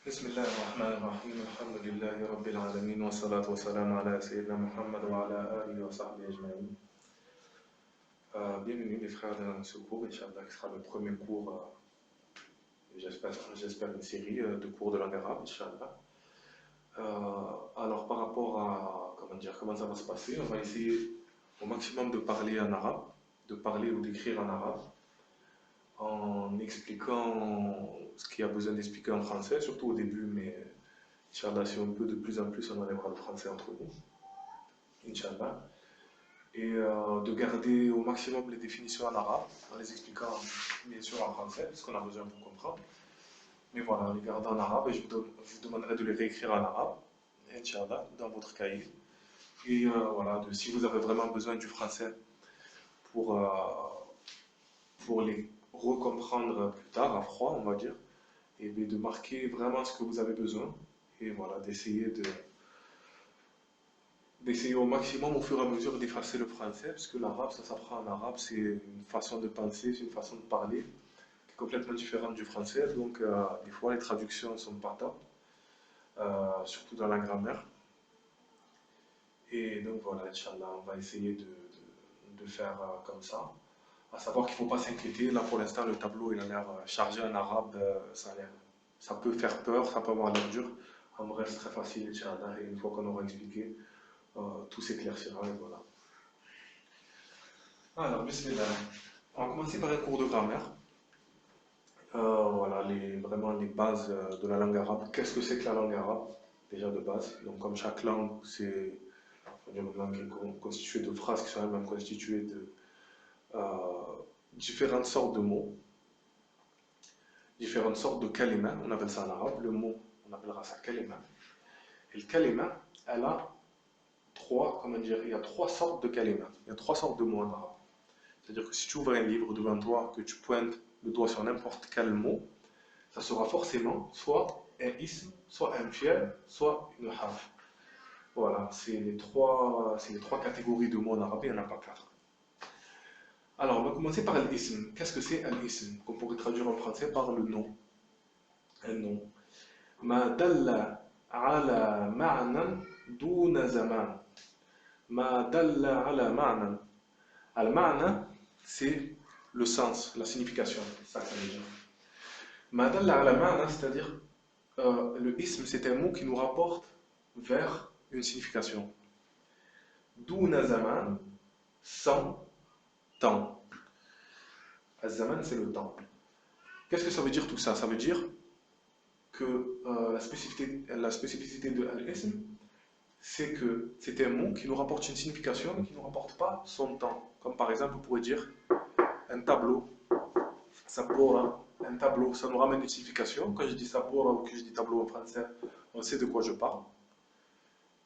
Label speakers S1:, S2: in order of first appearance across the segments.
S1: بسم الله الرحمن الرحيم الحمد لله رب العالمين والصلاة والسلام على سيدنا محمد وعلى آله وصحبه أجمعين. Bienvenue les frères dans ce cours, Inch'Allah, qui sera le premier cours, j'espère une série de cours de langue arabe, Inch'Allah. Alors par rapport à, comment ça va se passer, on va essayer au maximum de parler en arabe, de parler ou d'écrire en arabe, en expliquant ce qu'il y a besoin d'expliquer en français, surtout au début, mais Inch'Allah, si on peut, de plus en plus, on enlèvera le français entre nous, Inch'Allah. Et de garder au maximum les définitions en arabe, en les expliquant bien sûr en français, parce qu'on a besoin pour comprendre. Mais voilà, les garder en arabe, et je vous demanderai de les réécrire en arabe, Inch'Allah, dans votre cahier. Et voilà, si vous avez vraiment besoin du français pour, euh, pour les recomprendre plus tard, à froid, on va dire, et bien de marquer vraiment ce que vous avez besoin, et voilà, d'essayer au maximum au fur et à mesure d'effacer le français, parce que l'arabe, ça s'apprend en arabe, c'est une façon de penser, c'est une façon de parler qui est complètement différente du français, donc des fois les traductions ne sont pas top, surtout dans la grammaire. Et donc voilà, Inch'Allah, on va essayer de faire comme ça. À savoir qu'il ne faut pas s'inquiéter, là pour l'instant le tableau il a l'air chargé en arabe, ça peut faire peur, ça peut avoir l'air dur. En bref, c'est très facile, Inch'Allah, et une fois qu'on aura expliqué, tout s'éclaircira et voilà. Alors, bismillah. On va commencer par un cours de grammaire. Voilà, vraiment les bases de la langue arabe. Qu'est-ce que c'est que la langue arabe? Déjà de base. Donc, comme chaque langue, c'est une langue qui est constituée de phrases qui sont elles-mêmes constituées de euh, différentes sortes de mots, différentes sortes de kalima. On appelle ça en arabe. Le mot, on appellera ça kalima. Et le kalima, elle a comment dire, il y a trois sortes de kalima. Il y a trois sortes de mots en arabe. C'est-à-dire que si tu ouvres un livre devant toi, que tu pointes le doigt sur n'importe quel mot, ça sera forcément soit un ism, soit un fi'l, soit une harf. Voilà, c'est les trois catégories de mots en arabe, il n'y en a pas quatre. Alors, on va commencer par l'ism. Qu'est-ce que c'est un ism? Qu'on pourrait traduire en français par le nom. Un nom. Ma dalla ala ma'nan duna zaman. Ma dalla ala ma'nan. Al-ma'na, c'est le sens, la signification. Ça veut dire. Ma dalla ala ma'na, c'est-à-dire le ism, c'est un mot qui nous rapporte vers une signification. Douna zaman, sans temps. Az-zaman, c'est le temps. Qu'est-ce que ça veut dire tout ça? Ça veut dire que la spécificité de al-ism, c'est que c'est un mot qui nous rapporte une signification, mais qui ne nous rapporte pas son temps. Comme par exemple, on pourrait dire un tableau, sabora, un tableau, ça nous ramène une signification. Quand je dis sabora ou que je dis tableau en français, on sait de quoi je parle.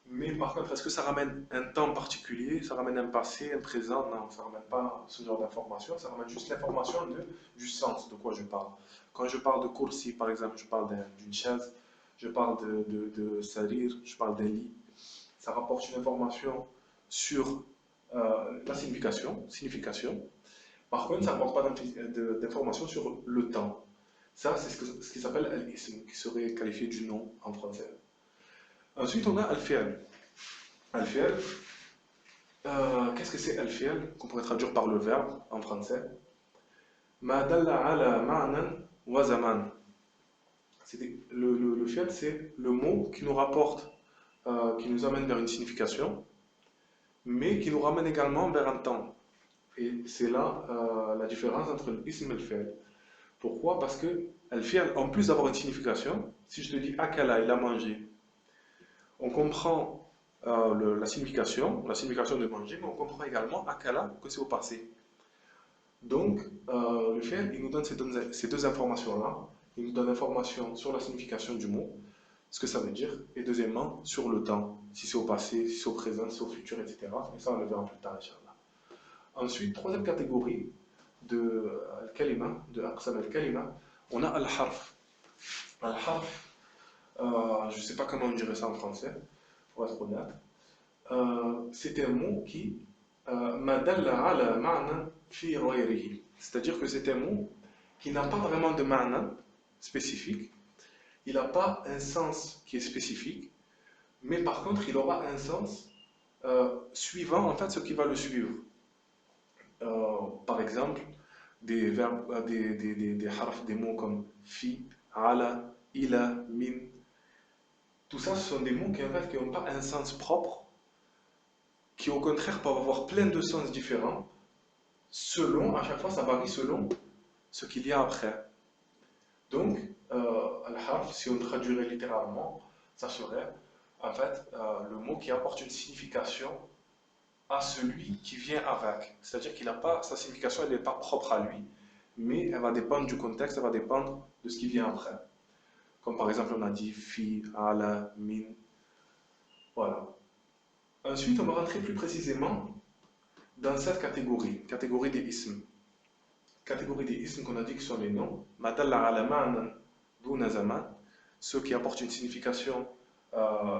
S1: Mais par contre, est-ce que ça ramène un temps particulier? Ça ramène un passé, un présent? Non, ça ne ramène pas ce genre d'information. Ça ramène juste l'information du sens de quoi je parle. Quand je parle de kursi, par exemple, je parle d'une chaise. Je parle de sarir, je parle d'un lit. Ça rapporte une information sur la signification. Par contre, ça ne rapporte pas d'information sur le temps. Ça, c'est ce qui s'appelle al-ism, qui serait qualifié du nom en français. Ensuite, on a al-fi'l. Al-fi'l, qu'est-ce que c'est al-fi'l? Qu'on pourrait traduire par le verbe en français. Ma dalla ala ma'nan wa zaman. Le fi'l, c'est le mot qui nous rapporte, qui nous amène vers une signification, mais qui nous ramène également vers un temps. Et c'est là la différence entre l'ism et le fi'l. Pourquoi? Parce que al-fi'l, en plus d'avoir une signification, si je te dis akala, il a mangé, on comprend la signification de manger, mais on comprend également akala, que c'est au passé. Donc, le fi'l, il nous donne ces deux informations-là. Il nous donne l'information sur la signification du mot, ce que ça veut dire, et deuxièmement, sur le temps, si c'est au passé, si c'est au présent, si c'est au futur, etc. Et ça, on le verra plus tard, Inch'Allah. Ensuite, troisième catégorie de al-kalima, de aqsam al-kalima, on a al-harf. Al-harf, je ne sais pas comment on dirait ça en français, pour être honnête. C'est un mot qui ma dalla ala ma'na fi ghayrihi. C'est-à-dire que c'est un mot qui n'a pas vraiment de ma'na spécifique, il n'a pas un sens qui est spécifique, mais par contre, il aura un sens suivant en fait ce qui va le suivre. Par exemple, des verbes, des harf, des mots comme fi, ala, ila, min. Tout ça, ce sont des mots qui en fait qui n'ont pas un sens propre, qui au contraire peuvent avoir plein de sens différents, selon, à chaque fois, ça varie selon ce qu'il y a après. Donc, al-harf, si on traduirait littéralement, ça serait en fait le mot qui apporte une signification à celui qui vient avec. C'est-à-dire qu'il n'a pas, sa signification, elle n'est pas propre à lui, mais elle va dépendre du contexte, elle va dépendre de ce qui vient après. Comme par exemple, on a dit fi, ala, min. Voilà. Ensuite, on va rentrer plus précisément dans cette catégorie des isms. Catégorie des isms qu'on a dit que sont les noms. Madalla ala ma'nan duna zaman. Ceux qui apportent une signification,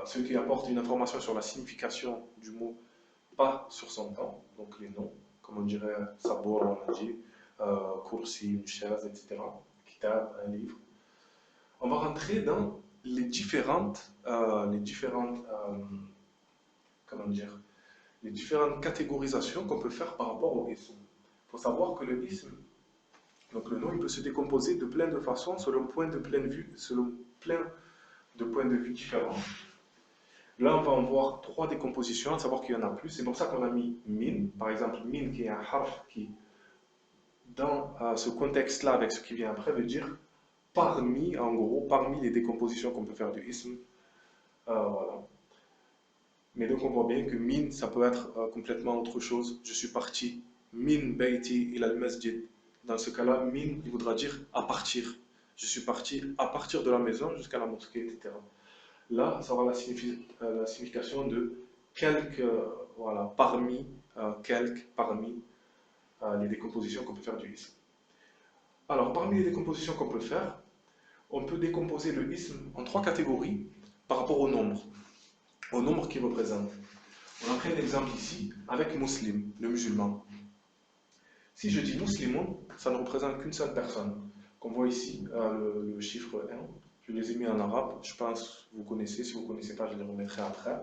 S1: ceux qui apportent une information sur la signification du mot, pas sur son temps, donc les noms, comme on dirait sabor, on a dit, kursi, une chaise, etc. Kitab, un livre. On va rentrer dans les différentes comment dire, les différentes catégorisations qu'on peut faire par rapport au ism. Il faut savoir que le ism, donc le nom, il peut se décomposer de plein de façons selon plein de points de vue différents. Là, on va en voir trois décompositions, à savoir qu'il y en a plus. C'est pour ça qu'on a mis min. Par exemple, min qui est un harf qui, dans ce contexte-là, avec ce qui vient après, veut dire parmi, en gros, parmi les décompositions qu'on peut faire du ism. Voilà. Mais donc on voit bien que min, ça peut être complètement autre chose. Je suis parti min bayti ila al-masjid. Dans ce cas-là, min, il voudra dire à partir. Je suis parti à partir de la maison jusqu'à la mosquée, etc. Là, ça aura la signification de quelques, voilà, parmi, les décompositions qu'on peut faire du ism. Alors, parmi les décompositions qu'on peut faire, on peut décomposer le ism en trois catégories par rapport au nombre qu'il représente. On a pris un exemple ici avec muslim, le musulman. Si je dis muslimun, ça ne représente qu'une seule personne. Comme on voit ici, le chiffre 1, je les ai mis en arabe, je pense que vous connaissez, si vous ne connaissez pas, je les remettrai après.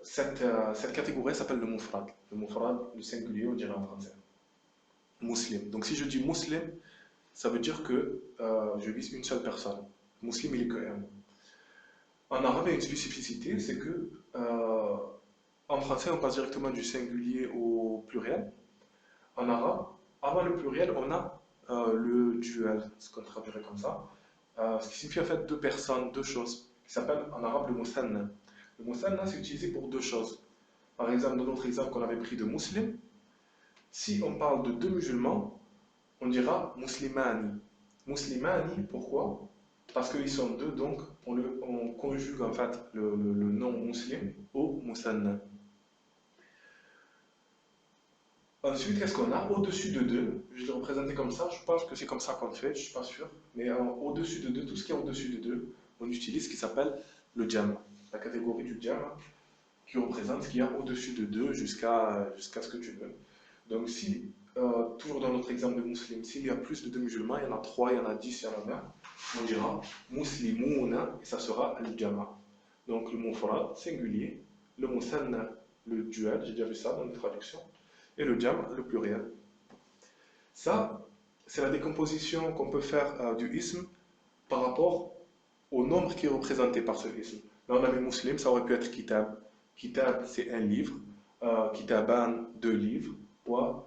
S1: Cette catégorie s'appelle le mufrad. Le mufrad, le singulier, on dirait en français. Muslim. Donc si je dis muslim, ça veut dire que je vise une seule personne. Muslim, il est que un. En arabe, il y a une spécificité, c'est que en français, on passe directement du singulier au pluriel. En arabe, avant le pluriel, on a le duel, ce qu'on traduirait comme ça. Ce qui signifie en fait deux personnes, deux choses, qui s'appelle en arabe le musanna. Le musanna, c'est utilisé pour deux choses. Par exemple, dans notre exemple qu'on avait pris de muslim, si on parle de deux musulmans, on dira muslimani. Muslimani, pourquoi? Parce qu'ils sont deux, donc on conjugue en fait le nom muslim au musanna. Ensuite, qu'est-ce qu'on a? Au-dessus de 2, je l'ai représenté comme ça, je pense que c'est comme ça qu'on le fait, je ne suis pas sûr. Mais au-dessus de 2, tout ce qui est au-dessus de 2, on utilise ce qui s'appelle le jam, la catégorie du jam, qui représente ce qu'il y a au-dessus de 2 jusqu'à ce que tu veux. Donc si, toujours dans notre exemple de muslim, s'il y a plus de 2 musulmans, il y en a 3, il y en a 10, il y en a 20, on dira muslimouna, et ça sera al-jama. Donc le mufrad, singulier, le musanna, le duel, j'ai déjà vu ça dans les traductions, et le jam, le pluriel. Ça, c'est la décomposition qu'on peut faire du ism par rapport au nombre qui est représenté par ce ism. Là, on a mis muslim, ça aurait pu être kitab. Kitab, c'est un livre. Kitaban, 2 livres. Le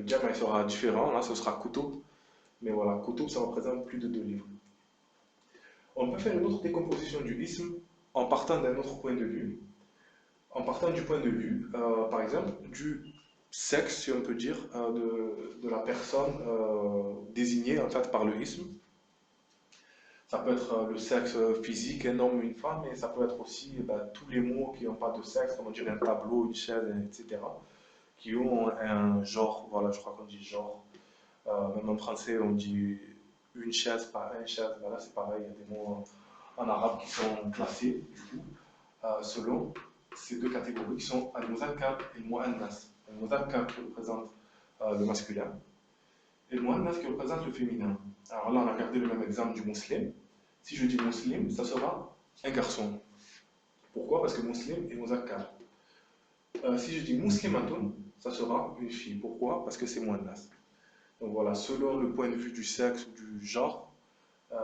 S1: jam, il sera différent. Là, ce sera kutub. Mais voilà, kutub, ça représente plus de 2 livres. On peut faire une autre décomposition du ism en partant d'un autre point de vue. En partant du point de vue, par exemple, du sexe, si on peut dire, de la personne désignée en fait par le ism. Ça peut être le sexe physique, un homme ou une femme, mais ça peut être aussi tous les mots qui n'ont pas de sexe, comme on dirait un tableau, une chaise, etc., qui ont un genre, voilà, je crois qu'on dit genre. Même en français, on dit une chaise, pas un chaise, voilà, c'est pareil, il y a des mots en arabe qui sont classés, du coup, selon ces deux catégories qui sont al-muzakkar et le mu'annas. Al-muzakkar qui représente le masculin et le muannas qui représente le féminin. Alors là, on a regardé le même exemple du muslim. Si je dis muslim, ça sera un garçon. Pourquoi? Parce que muslim est muzakkar. Si je dis muslimatun, ça sera une fille. Pourquoi? Parce que c'est muannas. Donc voilà, selon le point de vue du sexe ou du genre, euh,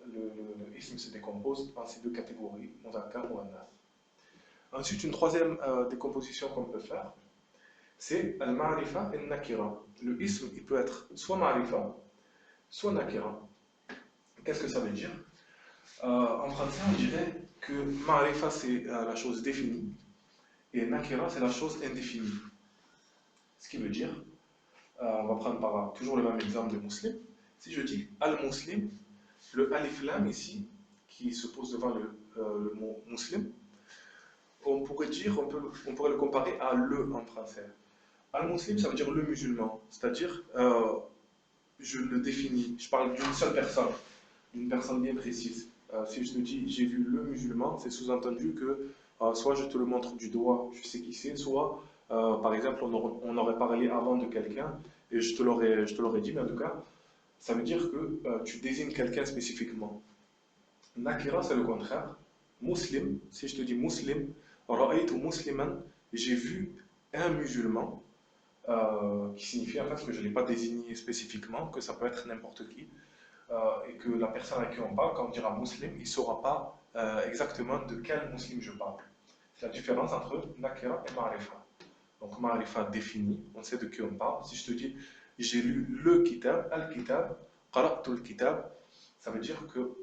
S1: le ism se décompose en ces deux catégories, muzakkar ou muannas. Ensuite, une troisième décomposition qu'on peut faire, c'est al-ma'rifa et al-nakira. Le ism, il peut être soit ma'rifa, soit nakira. Qu'est-ce que ça veut dire? En français, on dirait que ma'rifa, c'est la chose définie, et nakira, c'est la chose indéfinie. Ce qui veut dire, on va prendre toujours le même exemple de muslim. Si je dis al-muslim, le alif lam ici, qui se pose devant le mot muslim, on pourrait le comparer à le en français. Al-muslim, ça veut dire le musulman, c'est-à-dire, je le définis, je parle d'une seule personne, d'une personne bien précise. Si je te dis j'ai vu le musulman, c'est sous-entendu que soit je te le montre du doigt, je sais qui c'est, soit par exemple on aurait parlé avant de quelqu'un et je te l'aurais dit, mais en tout cas, ça veut dire que tu désignes quelqu'un spécifiquement. Nakira, c'est le contraire. Muslim, si je te dis muslim, ra'aytu musliman, j'ai vu un musulman, qui signifie en fait que je ne l'ai pas désigné spécifiquement, que ça peut être n'importe qui, et que la personne à qui on parle, quand on dira muslim, il ne saura pas exactement de quel muslim je parle. C'est la différence entre nakira et ma'rifa. Donc ma'rifa défini, on sait de qui on parle. Si je te dis j'ai lu le kitab, al-kitab, qara'tu al-kitab, ça veut dire que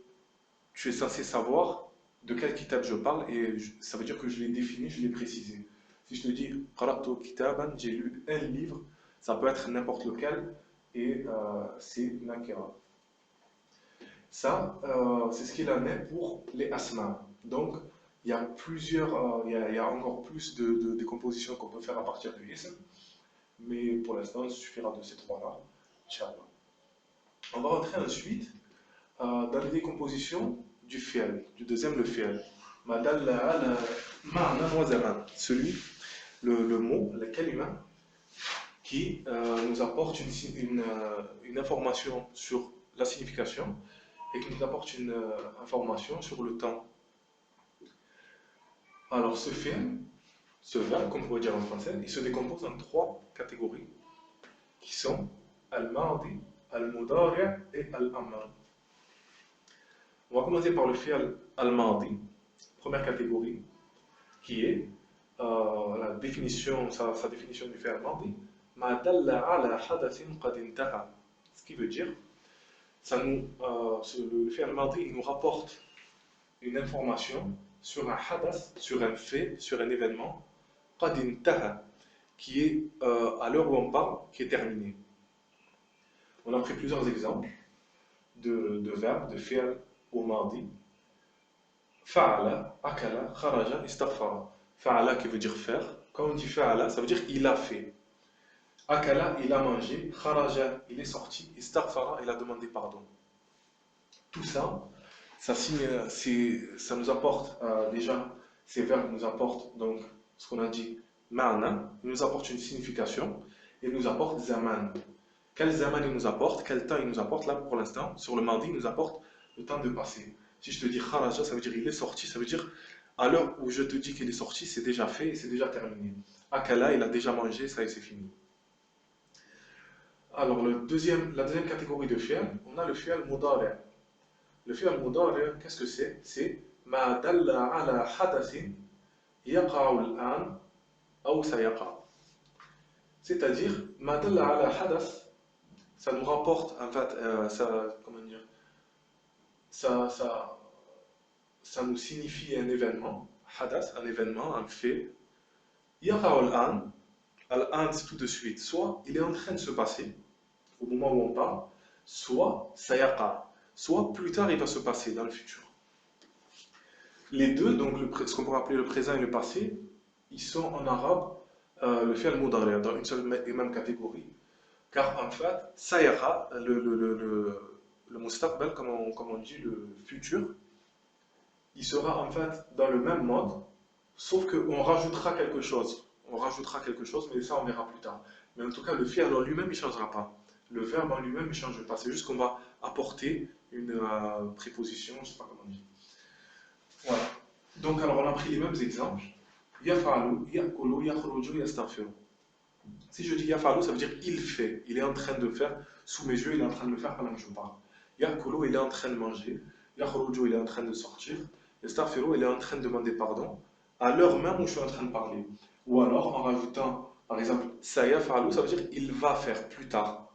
S1: tu es censé savoir de quel kitab je parle et ça veut dire que je l'ai défini, je l'ai précisé. Si je te dis qara'tu kitaban, j'ai lu un livre, ça peut être n'importe lequel et c'est nakira. Ça, c'est ce qu'il en est pour les asma. Donc, il y a il y a encore plus de décompositions qu'on peut faire à partir du ism, mais pour l'instant, il suffira de ces trois-là, Inch'Allah. On va rentrer ensuite dans les décompositions du fi'l, du deuxième le fi'l. Celui, le mot, le kalima, qui nous apporte une information sur la signification et qui nous apporte une information sur le temps. Alors ce fi'l, ce verbe, comme on pourrait dire en français, il se décompose en trois catégories qui sont al-madi, al-mudari' et al-amr. On va commencer par le fi'l al-madi, première catégorie, qui est la définition, sa définition du fi'l al-madi, ma dalla ala hadathin qad intaha. Ce qui veut dire, le fi'l al-madi, il nous rapporte une information sur un hadath, sur un fait, sur un événement, qad intaha, qui est à l'heure où on parle, qui est terminé. On a pris plusieurs exemples de verbes, de fi'l au mardi. Fa'ala, akala, kharaja, istaghfara. Fa'ala qui veut dire faire. Quand on dit fa'ala, ça veut dire il a fait. Akala, il a mangé. Kharaja, il est sorti. Istaghfara, il a demandé pardon. Tout ça, ça nous apporte déjà, ces verbes nous apportent donc ce qu'on a dit ma'na, il nous apporte une signification et il nous apporte zaman. Quel zaman il nous apporte, quel temps il nous apporte? Là pour l'instant, sur le mardi, il nous apporte le temps de passer. Si je te dis kharaja, ça veut dire il est sorti, ça veut dire à l'heure où je te dis qu'il est sorti, c'est déjà fait et c'est déjà terminé. Akala, il a déjà mangé, ça y est, c'est fini. Alors la deuxième catégorie de fi'l, on a le fi'l mudari'. Le fi'l mudari', qu'est-ce que c'est? C'est ma dalla ala hadathin yaqa'u al-an aw sayaqa'. C'est-à-dire, ma dalla ala hadath, ça nous rapporte, en fait, comment dire, ça nous signifie un événement, hadath, un événement, un fait. Yaqa'u al-an, al-an c'est tout de suite, soit il est en train de se passer, au moment où on parle, soit sayaqa', soit plus tard il va se passer dans le futur. Les deux, donc ce qu'on pourrait appeler le présent et le passé, ils sont en arabe le fi'l mudari' dans une seule et même catégorie. Car en fait, sayaqa, le mustaqbal, comme on dit, le futur, il sera en fait dans le même mode, sauf qu'on rajoutera quelque chose. On rajoutera quelque chose, mais ça on verra plus tard. Mais en tout cas, le fi'l en lui-même, il ne changera pas. le verbe en lui-même ne change pas. C'est juste qu'on va apporter une préposition, je ne sais pas comment dire. Voilà. Donc, alors, on a pris les mêmes exemples. Yafalu, yakulu, yakhruju, yastaghfiru. Si je dis yafalu, ça veut dire il fait. Il est en train de faire. Sous mes yeux, il est en train de le faire pendant que je parle. Yakulu, il est en train de manger. Yakhruju, il est en train de sortir. Yastaghfiru, il est en train de demander pardon. À l'heure même où je suis en train de parler. Ou alors, en rajoutant, par exemple, ça yafalu, ça veut dire il va faire plus tard.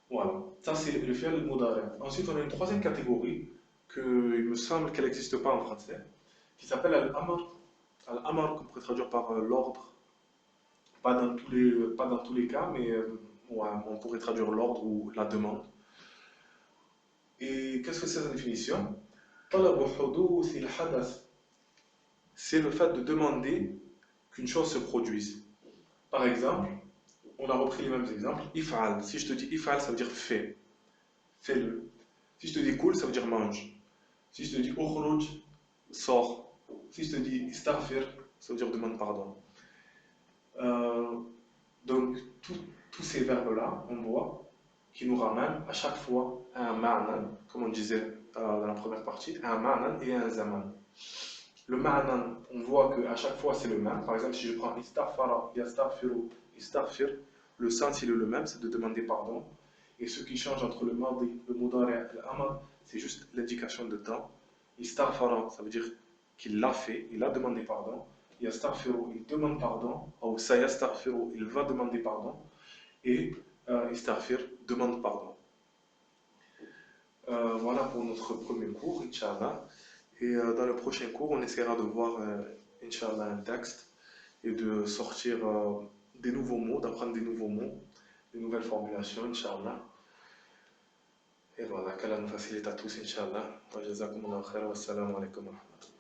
S1: Voilà. Ça, c'est le fi'l mudari'. Ensuite, on a une troisième catégorie, que il me semble qu'elle n'existe pas en français, qui s'appelle al-amr. Al-amr, qu'on pourrait traduire par l'ordre. Pas dans tous les cas, mais ouais, on pourrait traduire l'ordre ou la demande. Et qu'est-ce que c'est sa définition? طلب حدوث الحدث. C'est le fait de demander qu'une chose se produise. Par exemple, on a repris les mêmes exemples. If'al. Si je te dis if'al, ça veut dire fais. Fais-le. Si je te dis cool, ça veut dire mange. Si je te dis ukhruj, sors. Si je te dis istaghfir, ça veut dire demande pardon. Euh, donc, tous ces verbes-là, on voit, qui nous ramènent à chaque fois à un ma'nan, comme on disait dans la première partie, un ma'nan et un zaman. Le ma'nan, on voit qu'à chaque fois c'est le même. Par exemple, si je prends istaghfara, yastaghfiru, istaghfir, le sens il est le même, c'est de demander pardon. Et ce qui change entre le madi, le mudari' et l'amr, c'est juste l'indication de temps. Istaghfara, ça veut dire qu'il l'a fait, il a demandé pardon. Yastaghfiru, il demande pardon. Ou sayastaghfiru, il va demander pardon. Et istaghfir, demande pardon. Voilà pour notre premier cours, Inch'Allah. Et dans le prochain cours, on essaiera de voir, Inch'Allah, un texte et de sortir des nouveaux mots, d'apprendre des nouveaux mots, des nouvelles formulations, Inch'Allah. Et voilà, qu'Allah nous facilite à tous, Inch'Allah. Wa jazakumullahu khairan wa assalamu alaikum wa rahmatullah.